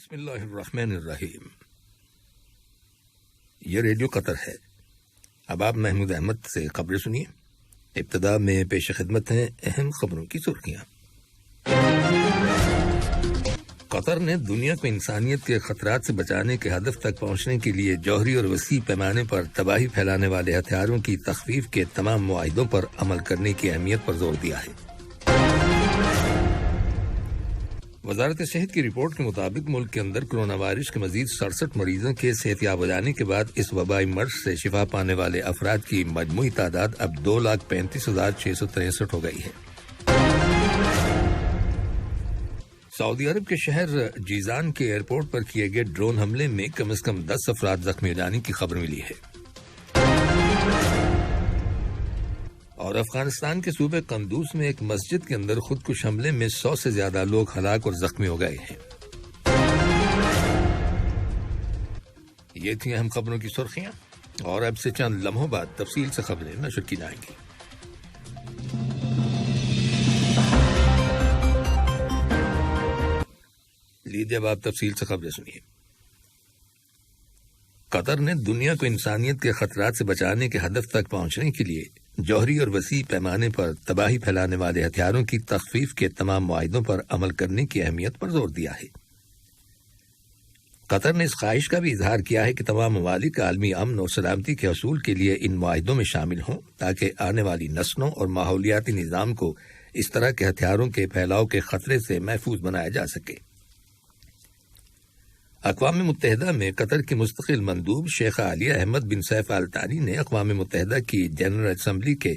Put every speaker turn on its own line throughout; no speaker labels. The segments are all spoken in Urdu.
بسم اللہ الرحمن الرحیم۔ یہ ریڈیو قطر ہے۔ اب آپ محمود احمد سے خبریں سنیے۔ ابتدا میں پیش خدمت ہیں اہم خبروں کی سرخیاں۔ قطر نے دنیا کو انسانیت کے خطرات سے بچانے کے ہدف تک پہنچنے کے لیے جوہری اور وسیع پیمانے پر تباہی پھیلانے والے ہتھیاروں کی تخفیف کے تمام معاہدوں پر عمل کرنے کی اہمیت پر زور دیا ہے۔ وزارت صحت کی رپورٹ کے مطابق ملک کے اندر کرونا وائرس کے مزید 67 مریضوں کے صحت یاب ہو جانے کے بعد اس وبائی مرض سے شفا پانے والے افراد کی مجموعی تعداد اب 2,35,663 ہو گئی ہے۔ سعودی عرب کے شہر جیزان کے ایئرپورٹ پر کیے گئے ڈرون حملے میں کم از کم 10 افراد زخمی ہو جانے کی خبر ملی ہے۔ اور افغانستان کے صوبے قندوز میں ایک مسجد کے اندر خودکش حملے میں 100 سے زیادہ لوگ ہلاک اور زخمی ہو گئے ہیں۔ یہ تھیں اہم خبروں کی سرخیاں، اور اب سے چند لمحوں بعد تفصیل سے خبریں نشر کی جائیں گی۔ لیجیے اب آپ تفصیل سے خبریں سنیے۔ قطر نے دنیا کو انسانیت کے خطرات سے بچانے کے ہدف تک پہنچنے کے لیے جوہری اور وسیع پیمانے پر تباہی پھیلانے والے ہتھیاروں کی تخفیف کے تمام معاہدوں پر عمل کرنے کی اہمیت پر زور دیا ہے۔ قطر نے اس خواہش کا بھی اظہار کیا ہے کہ تمام ممالک عالمی امن اور سلامتی کے حصول کے لیے ان معاہدوں میں شامل ہوں تاکہ آنے والی نسلوں اور ماحولیاتی نظام کو اس طرح کے ہتھیاروں کے پھیلاؤ کے خطرے سے محفوظ بنایا جا سکے۔ اقوام متحدہ میں قطر کی مستقل مندوب شیخہ عالیہ احمد بن سیف آل تھانی نے اقوام متحدہ کی جنرل اسمبلی کے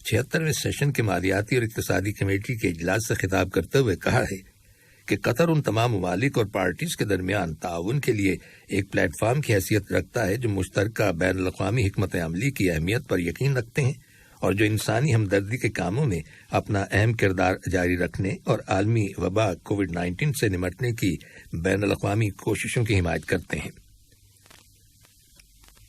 76ویں سیشن کے مالیاتی اور اقتصادی کمیٹی کے اجلاس سے خطاب کرتے ہوئے کہا ہے کہ قطر ان تمام ممالک اور پارٹیز کے درمیان تعاون کے لیے ایک پلیٹ فارم کی حیثیت رکھتا ہے جو مشترکہ بین الاقوامی حکمت عملی کی اہمیت پر یقین رکھتے ہیں اور جو انسانی ہمدردی کے کاموں میں اپنا اہم کردار جاری رکھنے اور عالمی وبا کووڈ-19 سے نمٹنے کی بین الاقوامی کوششوں کی حمایت کرتے ہیں۔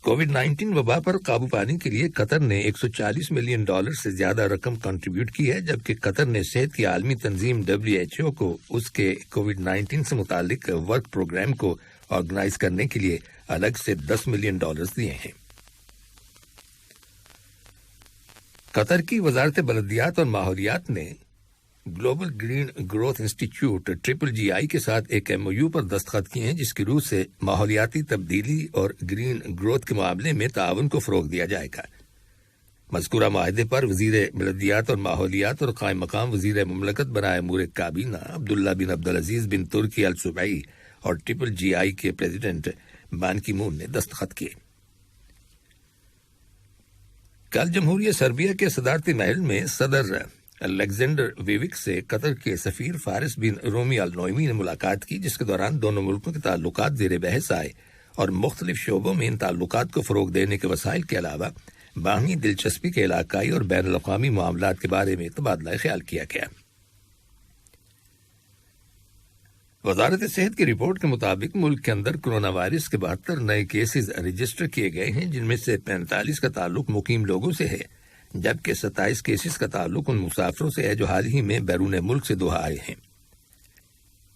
کووڈ-19 وبا پر قابو پانے کے لیے قطر نے $140 ملین سے زیادہ رقم کنٹریبیوٹ کی ہے، جبکہ قطر نے صحت کی عالمی تنظیم WHO کو اس کے کووڈ-19 سے متعلق ورک پروگرام کو آرگنائز کرنے کے لیے الگ سے $10 ملین دیے ہیں۔ قطر کی وزارت بلدیات اور ماحولیات نے global green growth institute GGI کے ساتھ ایک MOU پر دستخط کیے ہیں جس کی روح سے ماحولیاتی تبدیلی اور گرین گروتھ کے معاملے میں تعاون کو فروغ دیا جائے گا۔ مذکورہ معاہدے پر وزیر بلدیات اور ماحولیات اور قائم مقام وزیر مملکت برائے امور کابینہ عبداللہ بن عبدالعزیز بن ترکی السبعی اور GGI کے پریزیڈنٹ بان کی مون نے دستخط کیے۔ کل جمہوریہ سربیا کے صدارتی محل میں صدر الیگزینڈر ویوک سے قطر کے سفیر فارس بن رومی النوئمی نے ملاقات کی، جس کے دوران دونوں ملکوں کے تعلقات زیر بحث آئے اور مختلف شعبوں میں ان تعلقات کو فروغ دینے کے وسائل کے علاوہ باہمی دلچسپی کے علاقائی اور بین الاقوامی معاملات کے بارے میں تبادلہ خیال کیا گیا۔ وزارت صحت کی رپورٹ کے مطابق ملک کے اندر کرونا وائرس کے 72 نئے کیسز رجسٹر کیے گئے ہیں، جن میں سے 45 کا تعلق مقیم لوگوں سے ہے، جبکہ 27 کیسز کا تعلق ان مسافروں سے ہے جو حال ہی میں بیرون ملک سے دوحہ آئے ہیں۔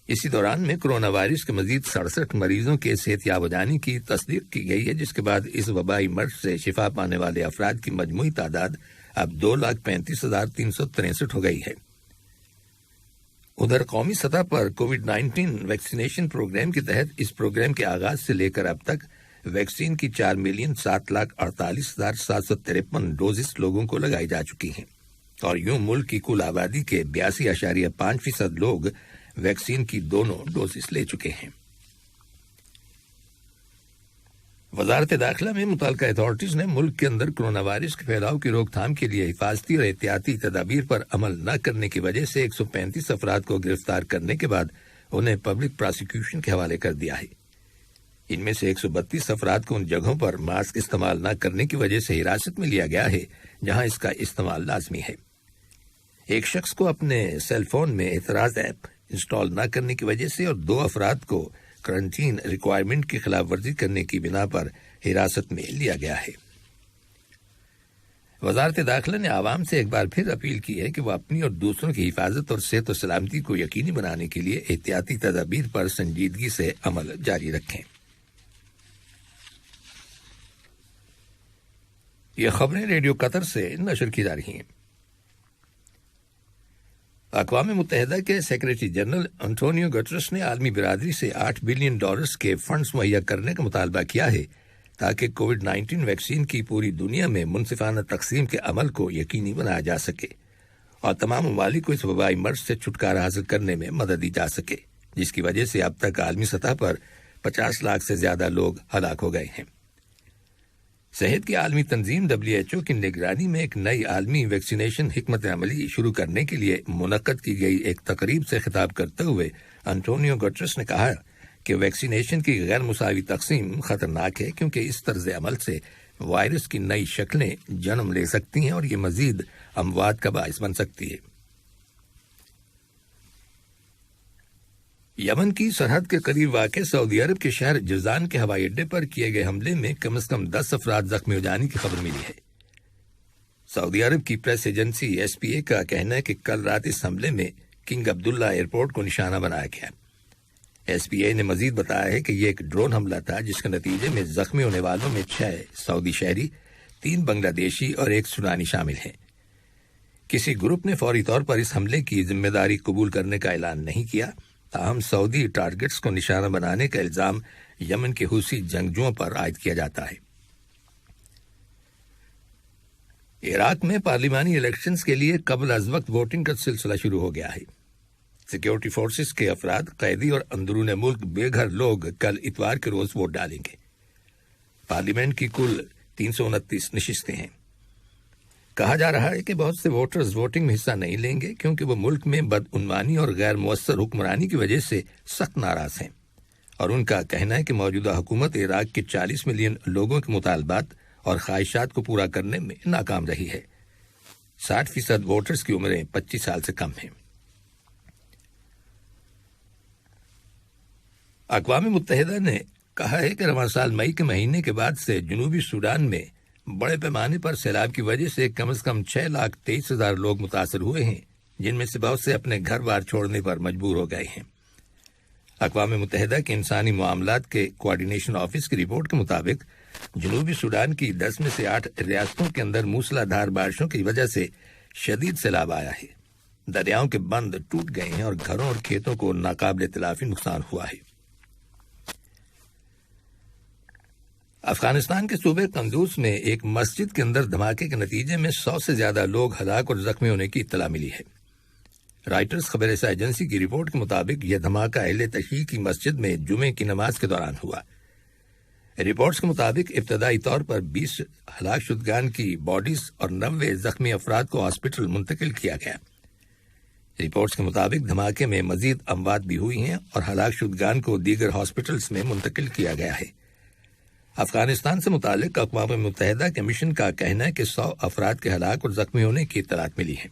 اسی دوران میں کرونا وائرس کے مزید 67 مریضوں کے صحت یاب ہو جانے کی تصدیق کی گئی ہے، جس کے بعد اس وبائی مرض سے شفا پانے والے افراد کی مجموعی تعداد اب 2,35,363 ہو گئی ہے۔ ادھر قومی سطح پر کووڈ-19 ویکسینیشن پروگرام کے تحت اس پروگرام کے آغاز سے لے کر اب تک ویکسین کی 4,07,48,753 ڈوزز لوگوں کو لگائی جا چکی ہیں، اور یوں ملک کی کل آبادی کے 82.5% لوگ ویکسین کی دونوں ڈوزز لے چکے ہیں۔ وزارت داخلہ میں متعلقہ اتھارٹیز نے ملک کے اندر کرونا وائرس کے پھیلاؤ کی روک تھام کے لیے حفاظتی اور احتیاطی تدابیر پر عمل نہ کرنے کی وجہ سے 135 افراد کو گرفتار کرنے کے بعد انہیں پبلک پراسیکیوشن کے حوالے کر دیا ہے۔ ان میں سے 132 افراد کو ان جگہوں پر ماسک استعمال نہ کرنے کی وجہ سے حراست میں لیا گیا ہے جہاں اس کا استعمال لازمی ہے۔ ایک شخص کو اپنے سیل فون میں اعتراض ایپ انسٹال نہ کرنے کی وجہ سے اور 2 افراد کو کرنٹین ریکوائرمنٹ کی خلاف ورزی کرنے کی بنا پر حراست میں لیا گیا ہے۔ وزارت داخلہ نے عوام سے ایک بار پھر اپیل کی ہے کہ وہ اپنی اور دوسروں کی حفاظت اور صحت و سلامتی کو یقینی بنانے کے لیے احتیاطی تدابیر پر سنجیدگی سے عمل جاری رکھیں۔ یہ خبریں ریڈیو قطر سے نشر کی جا رہی ہیں۔ اقوام متحدہ کے سیکریٹری جنرل انٹونیو گٹرس نے عالمی برادری سے $8 بلین کے فنڈز مہیا کرنے کا مطالبہ کیا ہے تاکہ کووڈ-19 ویکسین کی پوری دنیا میں منصفانہ تقسیم کے عمل کو یقینی بنایا جا سکے اور تمام ممالک کو اس وبائی مرض سے چھٹکارا حاصل کرنے میں مدد دی جا سکے، جس کی وجہ سے اب تک عالمی سطح پر 50 لاکھ سے زیادہ لوگ ہلاک ہو گئے ہیں۔ صحت کی عالمی تنظیم WHO کی نگرانی میں ایک نئی عالمی ویکسینیشن حکمت عملی شروع کرنے کے لیے منعقد کی گئی ایک تقریب سے خطاب کرتے ہوئے انٹونیو گٹرس نے کہا کہ ویکسینیشن کی غیر مساوی تقسیم خطرناک ہے، کیونکہ اس طرز عمل سے وائرس کی نئی شکلیں جنم لے سکتی ہیں اور یہ مزید اموات کا باعث بن سکتی ہے۔ یمن کی سرحد کے قریب واقع سعودی عرب کے شہر جزان کے ہوائی اڈے پر کیے گئے حملے میں کم از کم 10 افراد زخمی ہو جانے کی خبر ملی ہے۔ سعودی عرب کی پریس ایجنسی SPA کا کہنا ہے کہ کل رات اس حملے میں کنگ عبداللہ ایئرپورٹ کو نشانہ بنایا گیا۔ SPA نے مزید بتایا ہے کہ یہ ایک ڈرون حملہ تھا جس کے نتیجے میں زخمی ہونے والوں میں 6 سعودی شہری، 3 بنگلہ دیشی اور 1 سوڈانی شامل ہیں۔ کسی گروپ نے فوری طور پر اس حملے کی ذمہ داری قبول کرنے کا اعلان نہیں کیا، تاہم سعودی ٹارگٹس کو نشانہ بنانے کا الزام یمن کے حوثی جنگجوؤں پر عائد کیا جاتا ہے۔ عراق میں پارلیمانی الیکشنز کے لیے قبل از وقت ووٹنگ کا سلسلہ شروع ہو گیا ہے۔ سیکیورٹی فورسز کے افراد، قیدی اور اندرون ملک بے گھر لوگ کل اتوار کے روز ووٹ ڈالیں گے۔ پارلیمنٹ کی کل 329 نشستیں ہیں۔ کہا جا رہا ہے کہ بہت سے ووٹرز ووٹنگ میں حصہ نہیں لیں گے کیونکہ وہ ملک میں بدعنوانی اور غیر مؤثر حکمرانی کی وجہ سے سخت ناراض ہیں، اور ان کا کہنا ہے کہ موجودہ حکومت عراق کے 40 ملین لوگوں کے مطالبات اور خواہشات کو پورا کرنے میں ناکام رہی ہے۔ 60% ووٹرز کی عمریں 25 سال سے کم ہیں۔ اقوام متحدہ نے کہا ہے کہ رواں سال مئی کے مہینے کے بعد سے جنوبی سوڈان میں بڑے پیمانے پر سیلاب کی وجہ سے کم از کم 6,23,000 لوگ متاثر ہوئے ہیں، جن میں سے بہت سے اپنے گھر بار چھوڑنے پر مجبور ہو گئے ہیں۔ اقوام متحدہ کے انسانی معاملات کے کوارڈینیشن آفس کی رپورٹ کے مطابق جنوبی سوڈان کی 10 میں سے 8 ریاستوں کے اندر موسلا دھار بارشوں کی وجہ سے شدید سیلاب آیا ہے۔ دریاؤں کے بند ٹوٹ گئے ہیں اور گھروں اور کھیتوں کو ناقابل تلافی نقصان ہوا ہے۔ افغانستان کے صوبے قندوز میں ایک مسجد کے اندر دھماکے کے نتیجے میں 100 سے زیادہ لوگ ہلاک اور زخمی ہونے کی اطلاع ملی ہے۔ رائٹرز خبر رساں ایجنسی کی رپورٹ کے مطابق یہ دھماکہ اہل تشیع کی مسجد میں جمعے کی نماز کے دوران ہوا۔ رپورٹس کے مطابق ابتدائی طور پر 20 ہلاک شدگان کی باڈیز اور 90 زخمی افراد کو ہاسپٹل منتقل کیا گیا۔ رپورٹس کے مطابق دھماکے میں مزید اموات بھی ہوئی ہیں اور ہلاک شدگان کو دیگر ہاسپٹلز میں منتقل کیا گیا ہے۔ افغانستان سے متعلق اقوام متحدہ کے مشن کا کہنا ہے کہ 100 افراد کے ہلاک اور زخمی ہونے کی اطلاعات ملی ہیں۔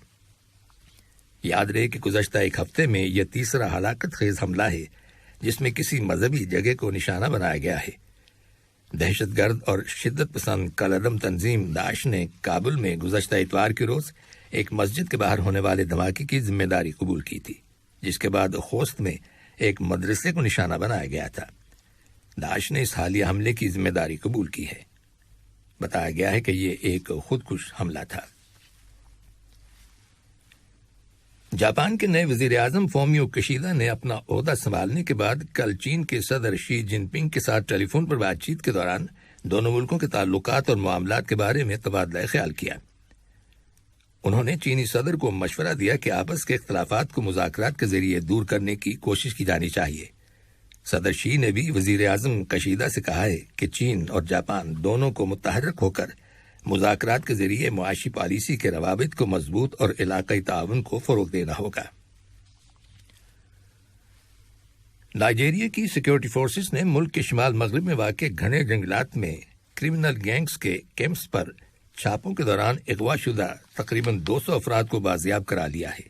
یاد رہے کہ گزشتہ ایک ہفتے میں یہ تیسرا ہلاکت خیز حملہ ہے جس میں کسی مذہبی جگہ کو نشانہ بنایا گیا ہے۔ دہشت گرد اور شدت پسند کالعدم تنظیم داعش نے کابل میں گزشتہ اتوار کے روز ایک مسجد کے باہر ہونے والے دھماکے کی ذمہ داری قبول کی تھی، جس کے بعد خوست میں ایک مدرسے کو نشانہ بنایا گیا تھا۔ داعش نے اس حالیہ حملے کی ذمہ داری قبول کی ہے۔ بتایا گیا ہے کہ یہ ایک خودکش حملہ تھا۔ جاپان کے نئے وزیر اعظم فومیو کشیدا نے اپنا عہدہ سنبھالنے کے بعد کل چین کے صدر شی جن پنگ کے ساتھ ٹیلی فون پر بات چیت کے دوران دونوں ملکوں کے تعلقات اور معاملات کے بارے میں تبادلہ خیال کیا۔ انہوں نے چینی صدر کو مشورہ دیا کہ آپس کے اختلافات کو مذاکرات کے ذریعے دور کرنے کی کوشش کی جانی چاہیے۔ صدر شی نے بھی وزیر اعظم کشیدا سے کہا ہے کہ چین اور جاپان دونوں کو متحرک ہو کر مذاکرات کے ذریعے معاشی پالیسی کے روابط کو مضبوط اور علاقائی تعاون کو فروغ دینا ہوگا۔ نائجیریا کی سیکیورٹی فورسز نے ملک کے شمال مغرب میں واقع گھنے جنگلات میں کرمنل گینگز کے کیمپس پر چھاپوں کے دوران اغوا شدہ تقریباً 200 افراد کو بازیاب کرا لیا ہے۔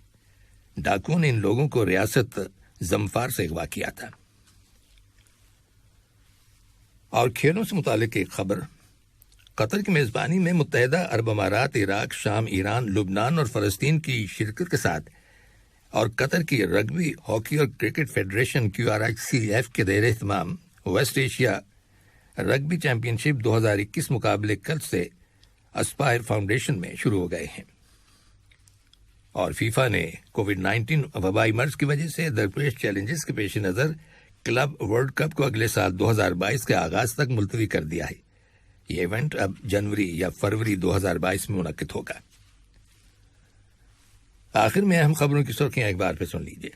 ڈاکوؤں نے ان لوگوں کو ریاست زمفار سے اغوا کیا تھا۔ اور کھیلوں سے متعلق ایک خبر، قطر کی میزبانی میں متحدہ عرب امارات، عراق، شام، ایران، لبنان اور فلسطین کی شرکت کے ساتھ اور قطر کی رگبی، ہاکی اور کرکٹ فیڈریشن QRHCF کے زیر اہتمام ویسٹ ایشیا رگبی چیمپئن شپ 2021 مقابلے کل سے اسپائر فاؤنڈیشن میں شروع ہو گئے ہیں، اور فیفا نے کووڈ-19 وبائی مرض کی وجہ سے درپیش چیلنجز کے پیش نظر کلب ورلڈ کپ کو اگلے سال 2022 کے آغاز تک ملتوی کر دیا ہے۔ یہ ایونٹ اب جنوری یا فروری 2022 میں منعقد ہوگا۔ آخر میں اہم خبروں کی سرخیاں ایک بار پھر سن لیجیے۔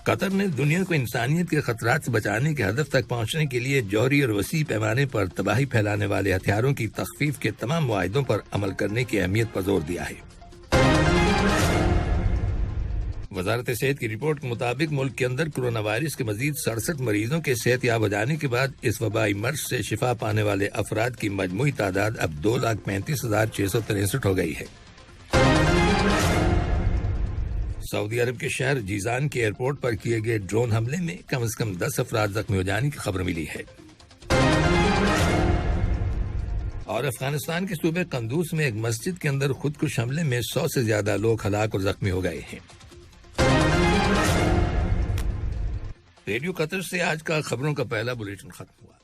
قطر نے دنیا کو انسانیت کے خطرات سے بچانے کے ہدف تک پہنچنے کے لیے جوہری اور وسیع پیمانے پر تباہی پھیلانے والے ہتھیاروں کی تخفیف کے تمام معاہدوں پر عمل کرنے کی اہمیت پر زور دیا ہے۔ وزارت صحت کی رپورٹ کے مطابق ملک کے اندر کرونا وائرس کے مزید 67 مریضوں کے صحت یاب ہو جانے کے بعد اس وبائی مرض سے شفا پانے والے افراد کی مجموعی تعداد اب 2,35,663 ہو گئی ہے۔ سعودی عرب کے شہر جیزان کے ایئرپورٹ پر کیے گئے ڈرون حملے میں کم از کم 10 افراد زخمی ہو جانے کی خبر ملی ہے۔ اور افغانستان کے صوبے قندوز میں ایک مسجد کے اندر خودکش حملے میں 100 سے زیادہ لوگ ہلاک اور زخمی ہو گئے ہیں۔ ریڈیو قطر سے آج کا خبروں کا پہلا بلیٹن ختم ہوا۔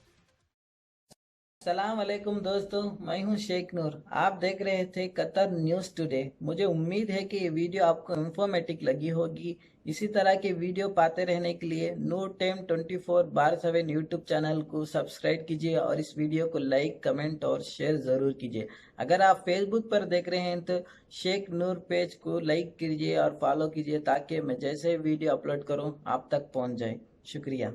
السلام علیکم دوستو، میں ہوں شیخ نور، آپ دیکھ رہے تھے قطر نیوز ٹوڈے۔ مجھے امید ہے کہ یہ ویڈیو آپ کو انفارمیٹک لگی ہوگی۔ اسی طرح کے ویڈیو پاتے رہنے کے لیے نور ٹائم 24/7 یوٹیوب چینل کو سبسکرائب کیجیے اور اس ویڈیو کو لائک، کمنٹ اور شیئر ضرور کیجیے۔ اگر آپ فیس بک پر دیکھ رہے ہیں تو شیخ نور پیج کو لائک کیجیے اور فالو کیجیے تاکہ میں جیسے ویڈیو اپلوڈ کروں آپ تک پہنچ جائے۔ شکریہ۔